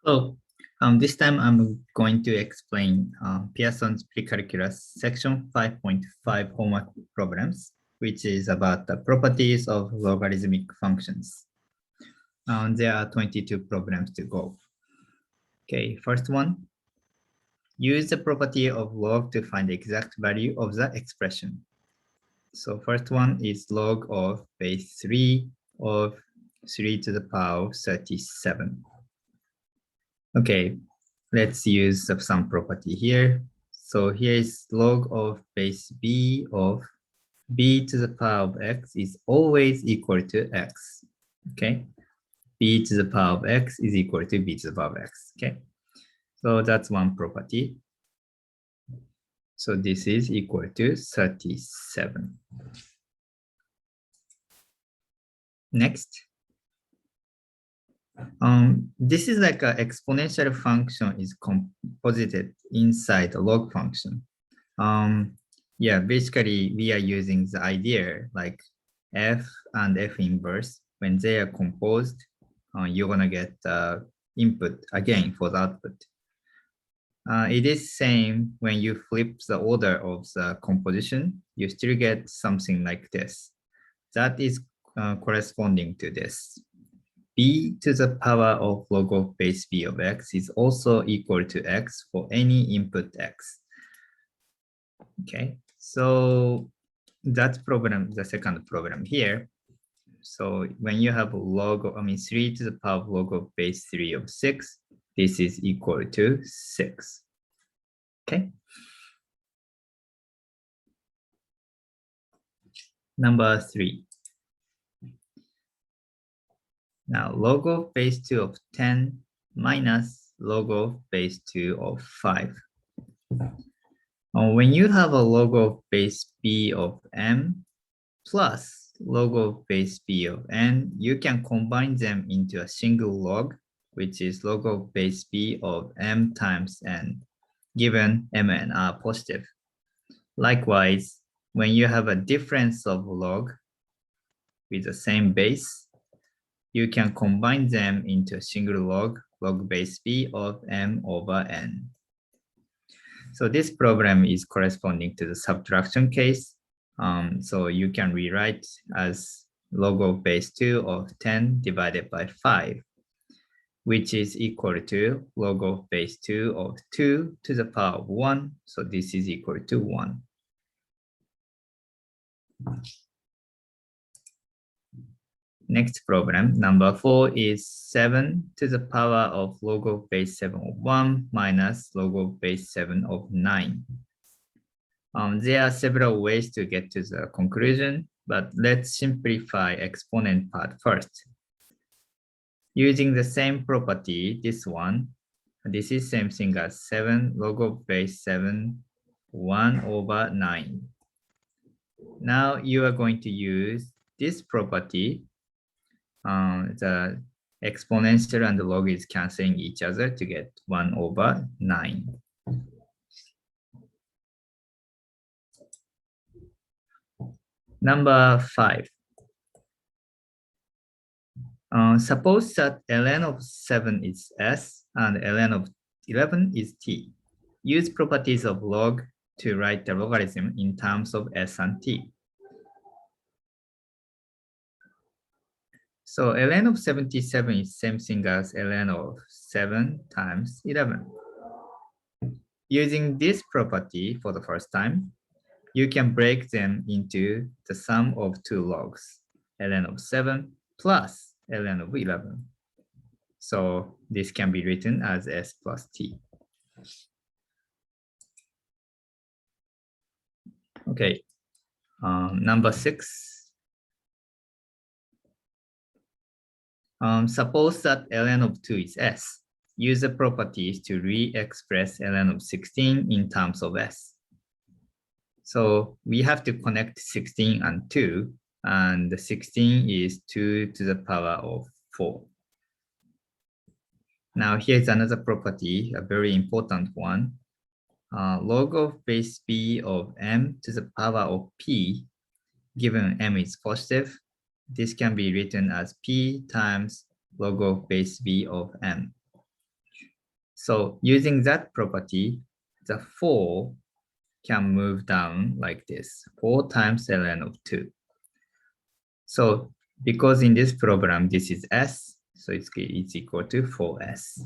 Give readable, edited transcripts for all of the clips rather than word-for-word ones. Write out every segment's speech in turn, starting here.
So this time I'm going to explain Pearson's Precalculus section 5.5 homework problems, which is about the properties of logarithmic functions. There are 22 problems to go. Okay, first one. Use the property of log to find the exact value of the expression. So first one is log of base 3 of 3 to the power of 37. Okay, let's use some property here. So here is log of base b of b to the power of x is always equal to x. Okay, b to the power of x is equal to b to the power of x. Okay, so that's one property. So this is equal to 37. Next. This is like an exponential function is composited inside the log function. Yeah, basically we are using the idea like f and f inverse. When they are composed, you're gonna get the input again for the output. It is same when you flip the order of the composition, you still get something like this. That is corresponding to this. B to the power of log of base b of x is also equal to x for any input x. Okay, so that's problem, the second problem here. So when you have log of, 3 to the power of log of base 3 of 6, this is equal to 6. Okay. Number 3. Now, log of base 2 of 10 minus log of base 2 of 5. When you have a log of base b of m plus log of base b of n, you can combine them into a single log, which is log of base b of m times n, given m and n are positive. Likewise, when you have a difference of log with the same base, you can combine them into a single log, log base b of m over n. So this problem is corresponding to the subtraction case. So you can rewrite as log of base 2 of 10 divided by 5, which is equal to log of base 2 of 2 to the power of 1. So this is equal to 1. Next problem, number 4 is 7 to the power of log of base 7 of 1 minus log of base 7 of 9. There are several ways to get to the conclusion, but let's simplify exponent part first. Using the same property, this is same thing as 7 log of base 7, 1 over 9. Now you are going to use this property. The exponential and the log is canceling each other to get 1 over 9. Number 5. Suppose that ln of 7 is s and ln of 11 is t. Use properties of log to write the logarithm in terms of s and t. So ln of 77 is same thing as ln of 7 times 11. Using this property for the first time, you can break them into the sum of two logs, ln of 7 plus ln of 11. So this can be written as s plus t. Okay, number 6. Suppose that ln of 2 is s. Use the properties to re-express ln of 16 in terms of s. So we have to connect 16 and 2, and the 16 is 2 to the power of 4. Now here's another property, a very important one. Log of base b of m to the power of p, given m is positive, this can be written as p times log of base b of m. So using that property, the 4 can move down like this, 4 times ln of 2. So because in this program, this is s, so it's equal to 4s.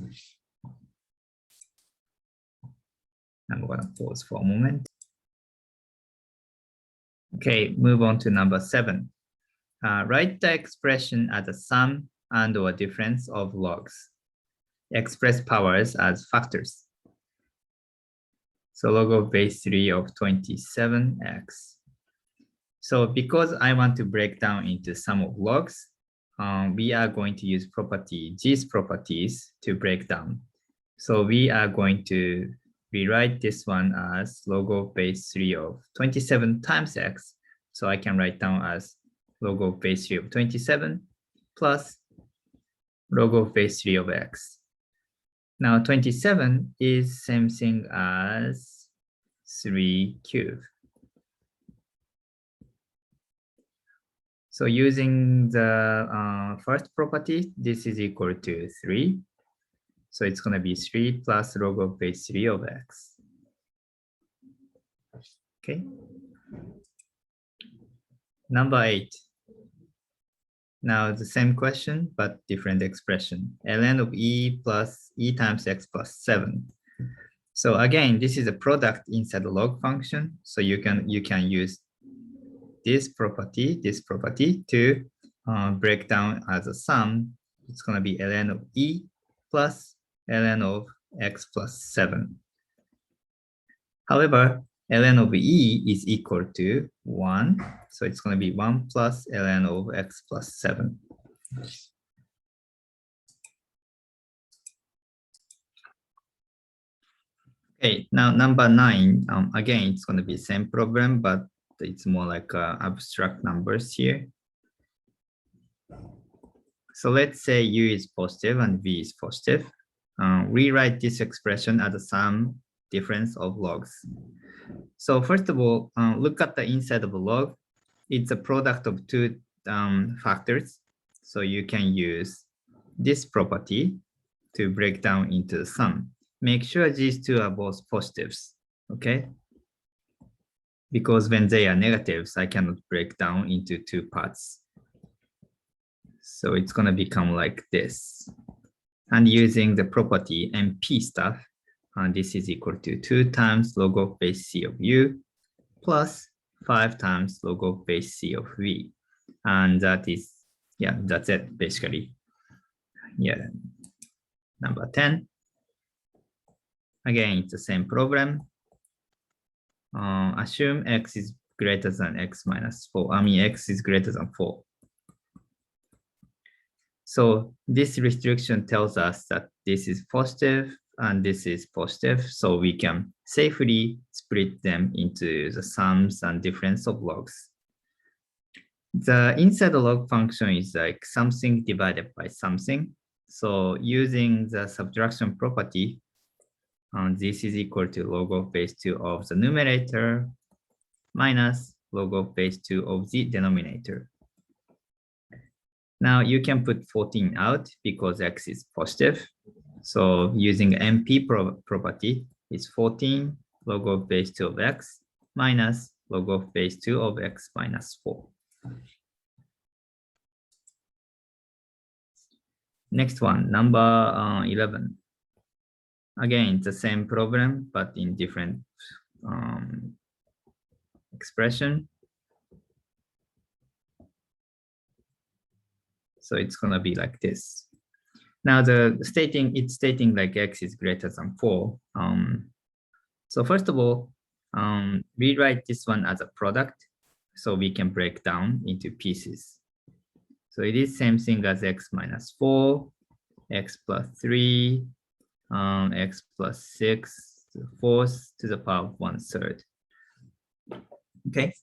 I'm going to pause for a moment. Okay, move on to number 7. Write the expression as a sum and or difference of logs. Express powers as factors. So log of base 3 of 27x. So because I want to break down into sum of logs, we are going to use these properties to break down. So we are going to rewrite this one as log of base 3 of 27 times x. So I can write down as log of base 3 of 27 plus log of base 3 of x. Now 27 is same thing as 3 cubed. So using the first property, this is equal to 3. So it's going to be 3 plus log of base 3 of x. Okay. Number 8. Now the same question, but different expression. ln of e plus e times x plus 7. So again, this is a product inside the log function. So you can use this property to break down as a sum. It's going to be ln of e plus ln of x plus 7. However, ln of e is equal to 1. So it's going to be 1 plus ln of x plus 7. Okay, now number 9. Again, it's going to be same problem, but it's more like abstract numbers here. So let's say u is positive and v is positive. Rewrite this expression as a sum difference of logs. So first of all, look at the inside of a log. It's a product of two factors. So you can use this property to break down into the sum. Make sure these two are both positives, okay? Because when they are negatives, I cannot break down into two parts. So it's going to become like this. And using the property MP stuff, this is equal to 2 times log of base c of u plus 5 times log of base c of v. And that is, yeah, that's it basically. Yeah, number 10. Again, it's the same problem. Assume x is greater than x minus 4. I mean, x is greater than 4. So this restriction tells us that this is positive and this is positive. So we can safely split them into the sums and difference of logs. The inside the log function is like something divided by something. So using the subtraction property, this is equal to log of base 2 of the numerator minus log of base 2 of the denominator. Now you can put 14 out because x is positive. So using MP property, it's 14 log of base 2 of x minus log of base 2 of x minus 4. Next one, number 11. Again, it's the same problem, but in different expression. So it's going to be like this. Now it's stating like x is greater than 4. So first of all, rewrite this one as a product so we can break down into pieces. So it is same thing as x minus 4, x plus 3, x plus 6 to the 4th to the power of 1/3. Okay.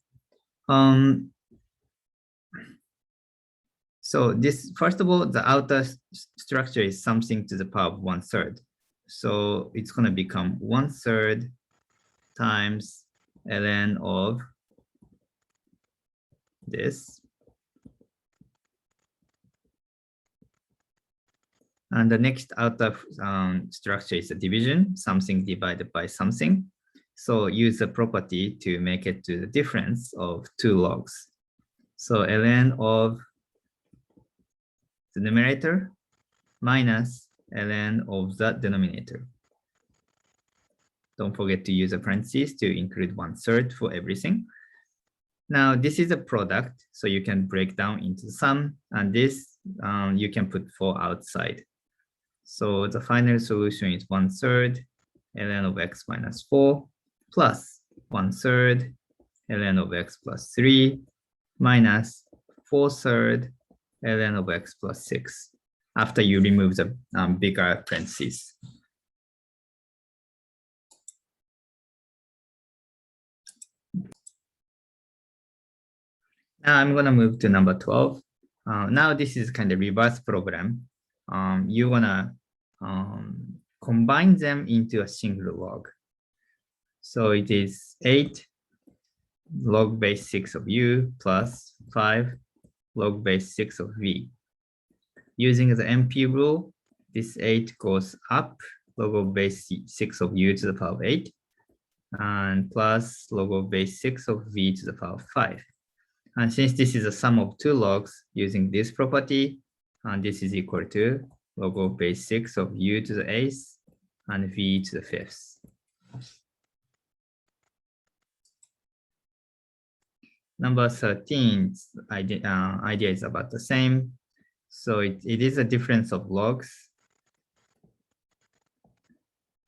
So this, first of all, the outer structure is something to the power of 1/3. So it's going to become 1/3 times ln of this And the next outer structure is a division, something divided by something. So use the property to make it to the difference of two logs. So ln of the numerator minus ln of the denominator. Don't forget to use a parentheses to include 1/3 for everything. Now this is a product, so you can break down into sum, and this you can put 4 outside. So the final solution is 1/3 ln of x minus 4 plus 1/3 ln of x plus 3 minus 4/3 ln of x plus 6 after you remove the bigger parentheses. Now I'm going to move to number 12. Now this is kind of reverse program. You want to combine them into a single log. So it is 8 log base 6 of u plus 5 log base 6 of v. Using the MP rule, this 8 goes up log of base 6 of u to the power of 8 and plus log of base 6 of v to the power of 5. And since this is a sum of two logs using this property, and this is equal to log of base 6 of u to the 8th and v to the 5th. Number 13, idea is about the same. So it is a difference of logs.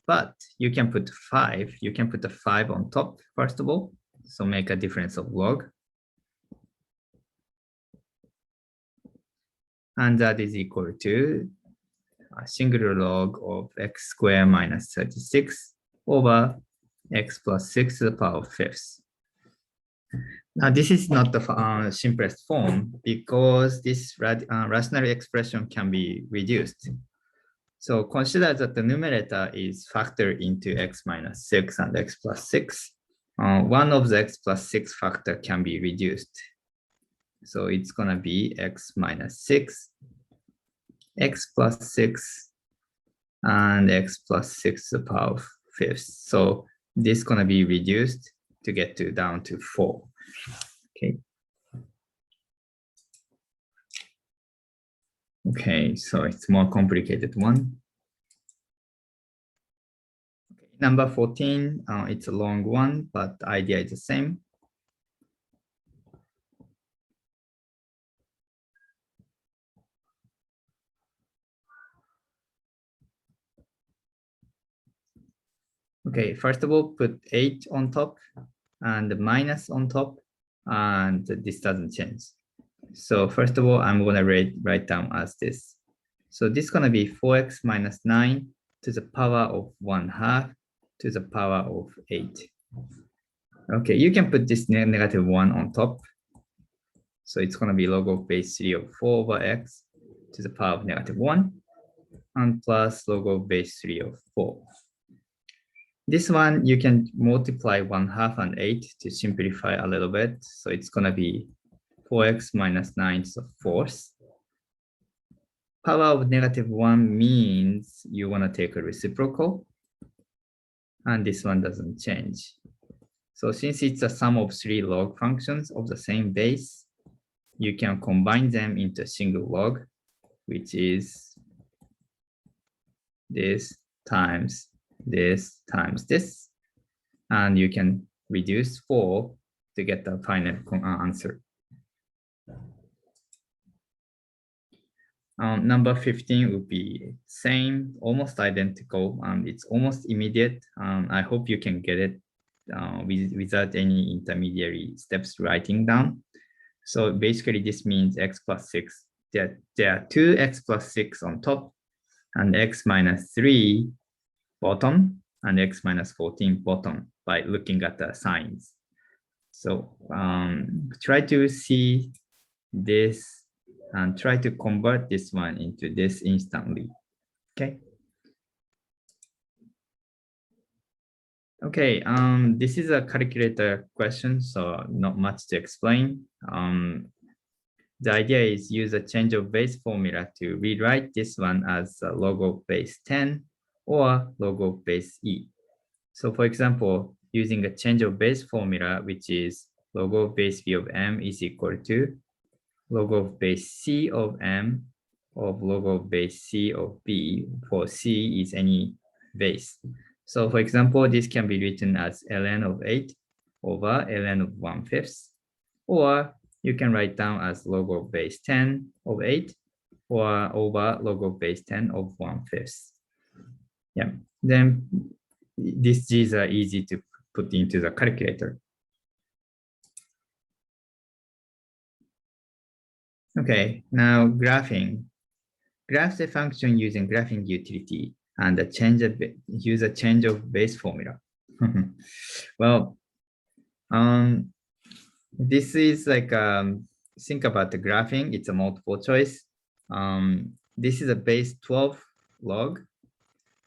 But you can put 5. You can put a 5 on top, first of all. So make a difference of log. And that is equal to a singular log of x squared minus 36 over x plus 6 to the power of 5th. Now, this is not the simplest form because this rational expression can be reduced. So consider that the numerator is factored into x minus 6 and x plus 6. One of the x plus 6 factor can be reduced. So it's going to be x minus 6, x plus 6, and x plus 6 to the power of 5th. So this is going to be reduced to get to down to 4. Okay. Okay, so it's more complicated one. Okay, number 14, it's a long one, but the idea is the same. Okay, first of all, put 8 on top and the minus on top, and this doesn't change. So first of all, I'm going to write down as this. So this is going to be 4x minus 9 to the power of 1/2 to the power of 8. Okay, you can put this negative 1 on top. So it's going to be log of base 3 of 4 over x to the power of negative 1 and plus log of base 3 of 4. This one, you can multiply 1/2 and 8 to simplify a little bit. So it's going to be 4x minus 9 to the 4th. Power of negative 1 means you want to take a reciprocal. And this one doesn't change. So since it's a sum of 3 log functions of the same base, you can combine them into a single log, which is this times this times this. And you can reduce 4 to get the final answer. Number 15 would be same, almost identical, and it's almost immediate. I hope you can get it without any intermediary steps writing down. So basically this means x plus 6. There are 2 x plus 6 on top and x minus 3 bottom and x minus 14 bottom by looking at the signs. So try to see this and try to convert this one into this instantly. Okay. Okay, this is a calculator question, so not much to explain. the idea is use a change of base formula to rewrite this one as log of base 10 or log of base e. So for example, using a change of base formula, which is log of base b of m is equal to log of base c of m of log of base c of b, for c is any base. So for example, this can be written as ln of 8 over ln of 1/5, or you can write down as log of base 10 of 8 or over log of base 10 of 1/5. Yeah, then these g's are easy to put into the calculator. Okay, now graphing. Graph the function using graphing utility and use a change of base formula. Well, this is like, think about the graphing. It's a multiple choice. This is a base 12 log.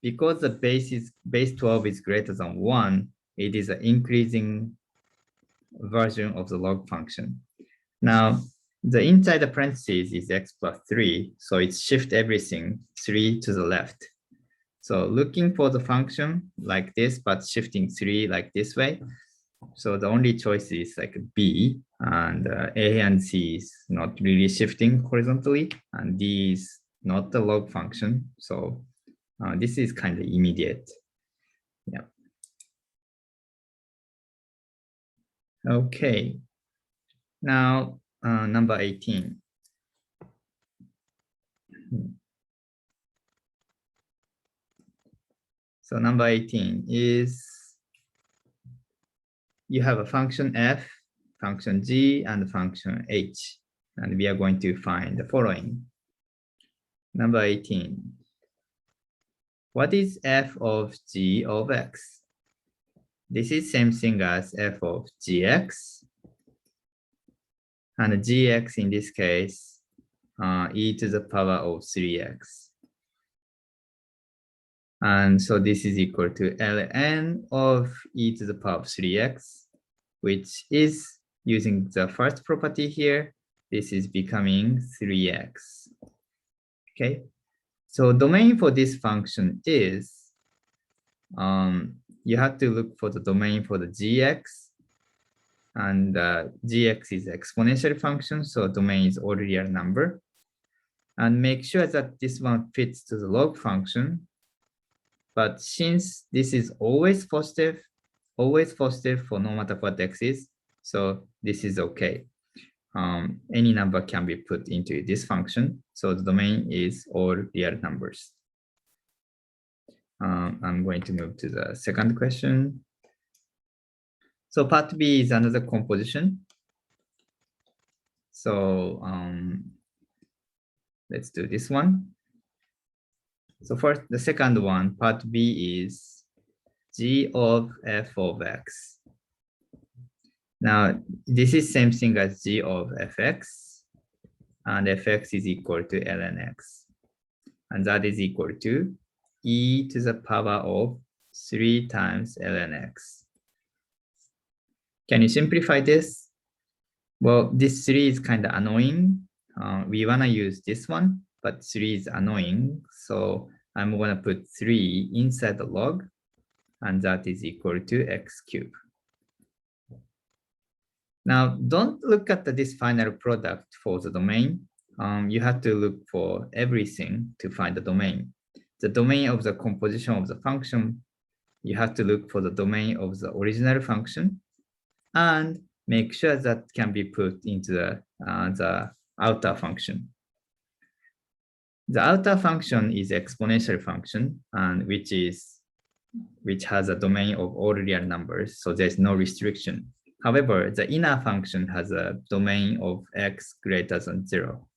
Because the base 12 is greater than 1, it is an increasing version of the log function. Now, the inside the parentheses is x plus 3, so it's shift everything 3 to the left. So looking for the function like this, but shifting 3 like this way. So the only choice is like B, and A and C is not really shifting horizontally, and D is not the log function. So this is kind of immediate. Yeah. Okay. Now, number 18. So number 18 is you have a function f, function g, and function h. And we are going to find the following. Number 18. What is f of g of x? This is same thing as f of gx. And gx in this case, e to the power of 3x. And so this is equal to ln of e to the power of 3x, which is using the first property here. This is becoming 3x. Okay, so domain for this function is, you have to look for the domain for the gx, and gx is exponential function, so domain is all real number. And make sure that this one fits to the log function. But since this is always positive for no matter what x is, so this is okay. Any number can be put into this function. So the domain is all real numbers. I'm going to move to the second question. So part B is another composition. So let's do this one. So first, the second one, part B is g of f of x. Now, this is same thing as g of fx, and fx is equal to ln x. And that is equal to e to the power of 3 times ln x. Can you simplify this? Well, this 3 is kind of annoying. We want to use this one, but 3 is annoying. So I'm going to put 3 inside the log, and that is equal to x cubed. Now, don't look at this final product for the domain. You have to look for everything to find the domain. The domain of the composition of the function, you have to look for the domain of the original function, and make sure that can be put into the outer function. The outer function is exponential function, and which has a domain of all real numbers, so there's no restriction. However, the inner function has a domain of x greater than 0.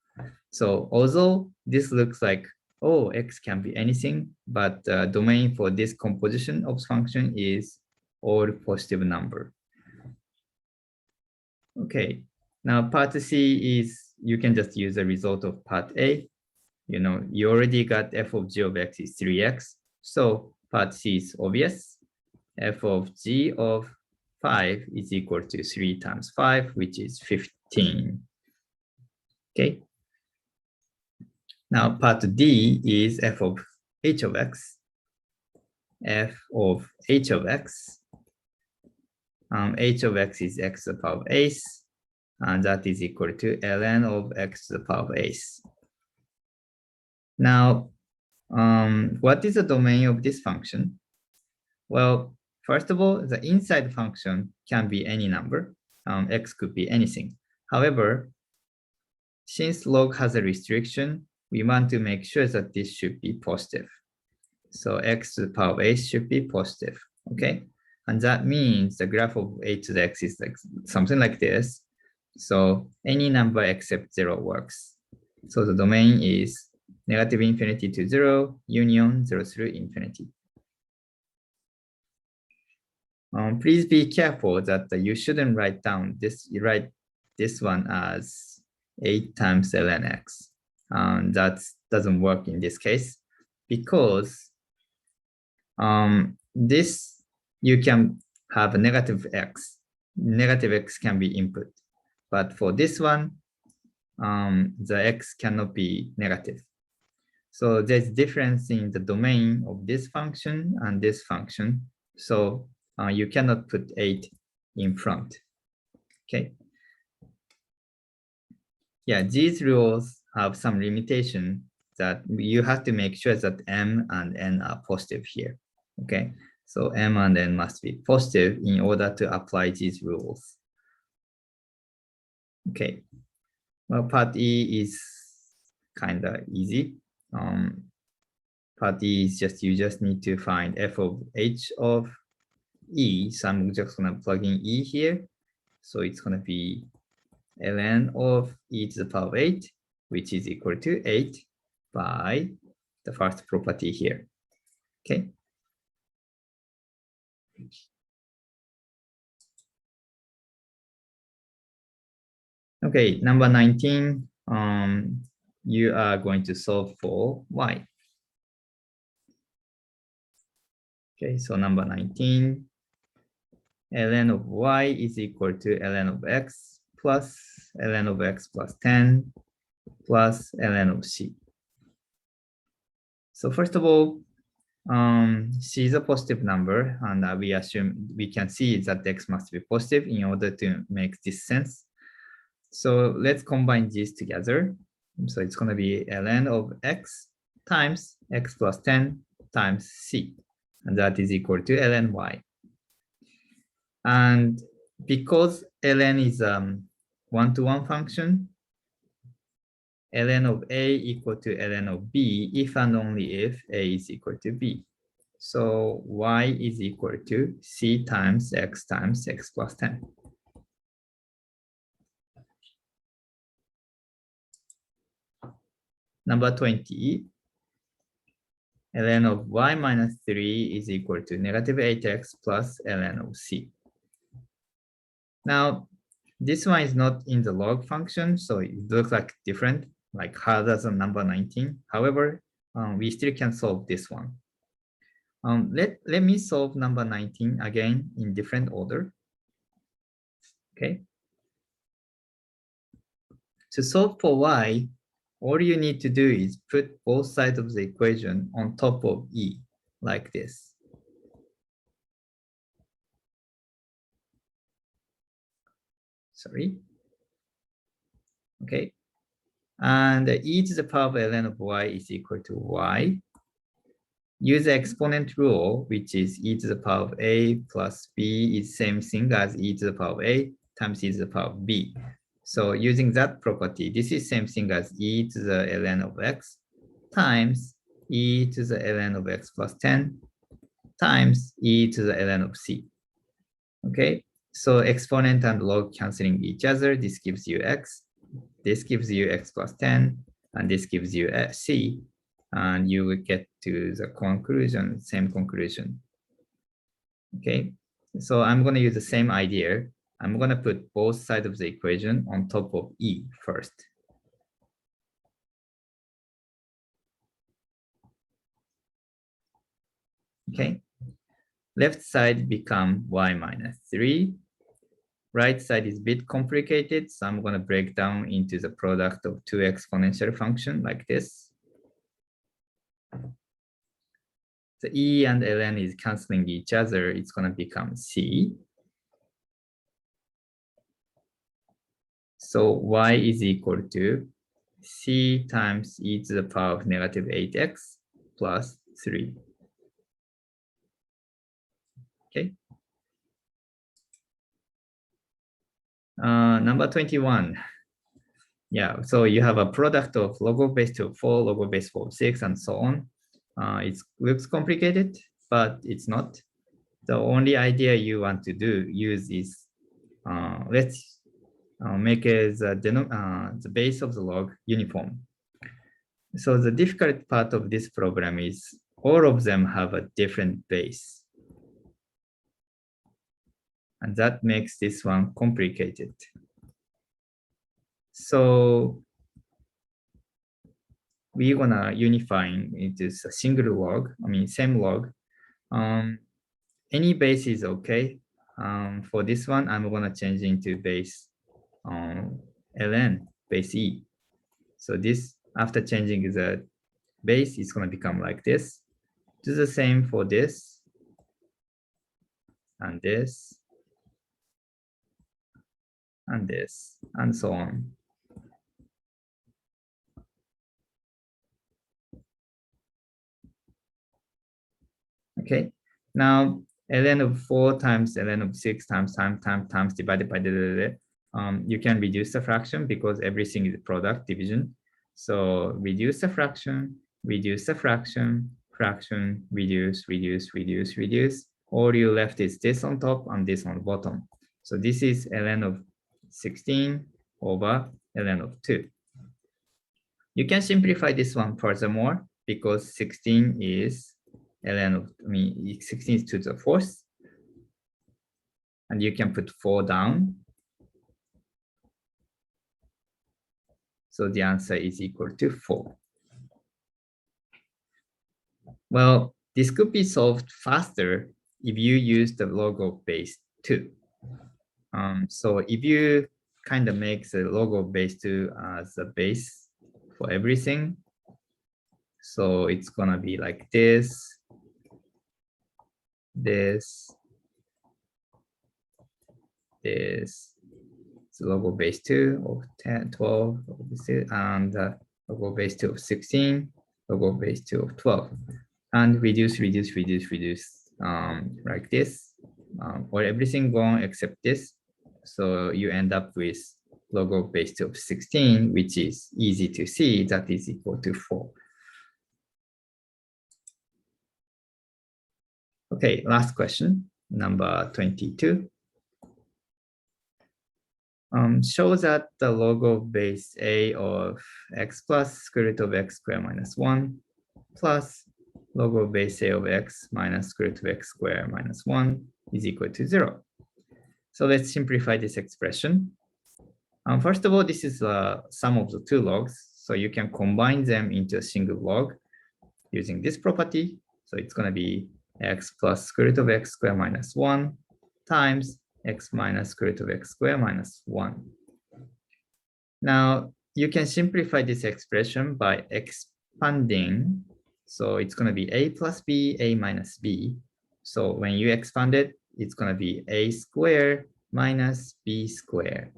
So although this looks like, oh, x can be anything, but the domain for this composition of function is all positive number. Okay, now part C is, you can just use the result of part A. You already got f of g of x is 3x. So part C is obvious. F of g of 5 is equal to 3 times 5, which is 15. Okay. Now part D is f of h of x. F of h of x. H of x is x to the power of ace, and that is equal to ln of x to the power of ace. Now, what is the domain of this function? Well, first of all, the inside function can be any number. X could be anything. However, since log has a restriction, we want to make sure that this should be positive. So x to the power of ace should be positive, okay? And that means the graph of h to the x is like something like this. So any number except 0 works. So the domain is negative infinity to 0, union 0 through infinity. Please be careful that you shouldn't write down this. You write this one as 8 times ln x. That doesn't work in this case because this you can have a negative x. Negative x can be input, but for this one, the x cannot be negative. So there's difference in the domain of this function and this function. So you cannot put 8 in front. Okay. Yeah, these rules have some limitation that you have to make sure that m and n are positive here. Okay, so m and n must be positive in order to apply these rules. Okay, well, part E is kind of easy. Part E is you just need to find f of h of e. So I'm just gonna plug in e here. So it's gonna be ln of e to the power of 8, which is equal to 8 by the first property here. Okay. Okay, number 19, you are going to solve for y. Okay, so number 19, ln of y is equal to ln of x plus ln of x plus 10 plus ln of c. So first of all, c is a positive number, and we assume we can see that x must be positive in order to make this sense. So let's combine these together. So it's going to be ln of x times x plus 10 times c, and that is equal to ln y. And because ln is a one-to-one function, ln of a equal to ln of b if and only if a is equal to b. So y is equal to c times x plus 10. Number 20, ln of y minus 3 is equal to negative 8x plus ln of c. Now, this one is not in the log function, so it looks like different, like harder than number 19. However, we still can solve this one. Let me solve number 19 again in different order. Okay. To solve for y, all you need to do is put both sides of the equation on top of e, like this. Sorry. Okay. And e to the power of ln of y is equal to y. Use the exponent rule, which is e to the power of a plus b is same thing as e to the power of a times e to the power of b. So using that property, this is same thing as e to the ln of x times e to the ln of x plus 10 times e to the ln of c. Okay, so exponent and log canceling each other. This gives you x, this gives you x plus 10, and this gives you c. And you will get to the conclusion, same conclusion. Okay, so I'm going to use the same idea. I'm going to put both sides of the equation on top of e first. Okay, left side become y minus 3. right side is a bit complicated, so I'm going to break down into the product of two exponential function like this. The e and ln is canceling each other. It's going to become c. So y is equal to c times e to the power of negative 8x plus 3. Okay. Number 21. Yeah, so you have a product of log base 2 of 4, log base 4 of 6, and so on. It looks complicated, but it's not. The only idea you want to use is let's make it the base of the log uniform. So the difficult part of this program is all of them have a different base. And that makes this one complicated. So we're gonna unify into a single log, same log. Any base is okay. For this one, I'm gonna change into base ln, base e. So this, after changing the base, it's gonna become like this. Do the same for this, and this, and this, and so on. Okay, now ln of 4 times ln of 6 times divided by you can reduce the fraction because everything is product division. So reduce the fraction, fraction, reduce. All you left is this on top and this on the bottom. So this is ln of 16 over ln of 2. You can simplify this one furthermore because 16 is ln of 16 is to the fourth, and you can put 4 down. So the answer is equal to 4. Well, this could be solved faster if you use the log of base 2. So if you kind of make the log of base 2 as a base for everything, so it's gonna be like this, this, so log of base 2 of 10, 12, and log of base 2 of 16, log of base 2 of 12, and reduce, like this, or everything gone except this. So you end up with log of base 2 of 16, which is easy to see, that is equal to 4. Okay, last question, number 22. Show that the log of base a of x plus square root of x squared minus 1 plus log of base a of x minus square root of x squared minus 1 is equal to 0. So let's simplify this expression. First of all, this is the sum of the two logs. So you can combine them into a single log using this property. So it's going to be x plus square root of x squared minus 1 times x minus square root of x squared minus 1. Now, you can simplify this expression by expanding. So it's going to be a plus b, a minus b. So when you expand it, it's going to be a squared minus b squared,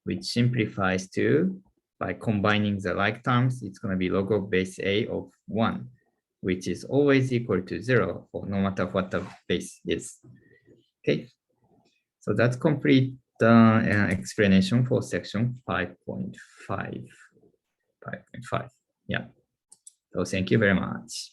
which simplifies to, by combining the like terms, it's going to be log of base a of 1, which is always equal to 0 for no matter what the base is. Okay, so that's complete explanation for section 5.5. Yeah, so thank you very much.